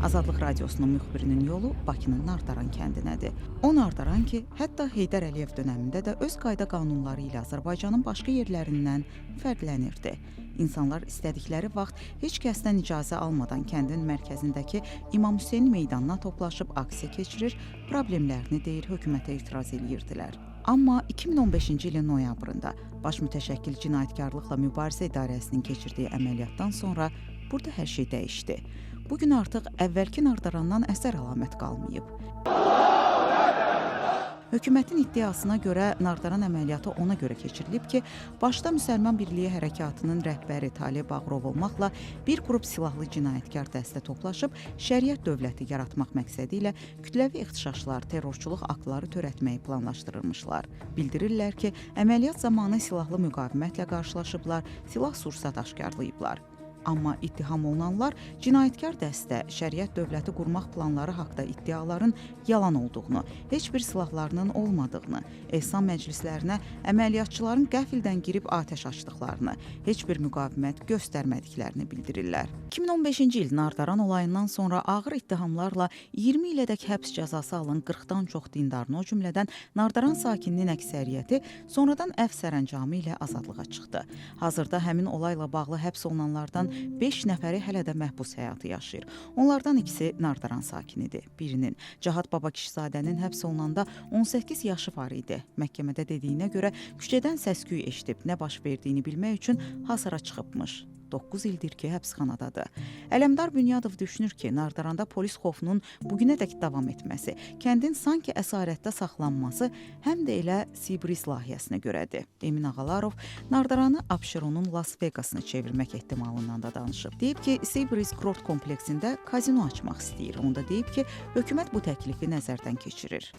Azadlıq Radiosunun müxbirinin yolu Bakının Nardaran kəndinədir. O Nardaran ki, hətta Heydər Əliyev dönəmində də öz qayda qanunları ilə Azərbaycanın başqa yerlərindən fərqlənirdi. İnsanlar istədikləri vaxt heç kəsdən icazə almadan kəndin mərkəzindəki İmam Hüseyn meydanına toplaşıb aksiya keçirir, problemlərini deyir, hökumətə etiraz edirdilər. Amma 2015-ci ilin noyabrında Baş Mütəşəkkil Cinayətkarlıqla Mübarizə İdarəsinin keçirdiyi əməliyyatdan sonra burada hər şey dəyişdi. Bugün artıq əvvəlki Nardarandan əsər əlamət qalmayıb. Hökumətin iddiasına görə Nardaran əməliyyatı ona görə keçirilib ki, başda Müsəlman Birliyi Hərəkatının rəhbəri Talib Bağırov olmaqla bir qrup silahlı cinayətkar dəstə toplaşıb şəriət dövləti yaratmaq məqsədi ilə kütləvi ixtişaşlar, terrorçuluq aktları törətməyi planlaşdırılmışlar. Bildirirlər ki, əməliyyat zamanı silahlı müqavimətlə qarşılaşıblar, silah-sursat aşkarlayıblar. Amma ittiham olunanlar cinayətkar dəstə, şəriət dövləti qurmaq planları haqda iddiaların yalan olduğunu, heç bir silahlarının olmadığını, ehsan məclislərinə əməliyyatçıların qəfildən girib atəş açdıqlarını, heç bir müqavimət göstərmədiklərini bildirirlər. 2015-ci il Nardaran olayından sonra ağır ittihamlarla 20 ilədək həbs cəzası alan 40-dan çox dindarın, o cümlədən Nardaran sakininin əksəriyyəti sonradan əfv sərəncamı ilə azadlığa çıxdı. Hazırda həmin olayla bağlı həbs olunanlardan 5 nəfəri hələ də məhbus həyatı yaşayır. Onlardan ikisi Nardaran sakinidir. Birinin, Cahad Baba Kişizadənin həbs olunanda 18 yaşı var idi. Məhkəmədə dediyinə görə küçədən səs-küy eşidib nə baş verdiyini bilmək üçün hasara çıxıbmış. 9 ildir ki, həbsxanadadır. Ələmdar Bünyadov düşünür ki, Nardaranda polis xofunun bugünədək davam etməsi, kəndin sanki əsarətdə saxlanması həm də elə Sibris layihəsinə görədir. Emin Ağalarov Nardaranı Abşeronun Las Vegasını çevirmək ehtimalından da danışıb. Deyib ki, Sibris Kurort kompleksində kazino açmaq istəyir. Onda deyib ki, hökumət bu təklifi nəzərdən keçirir.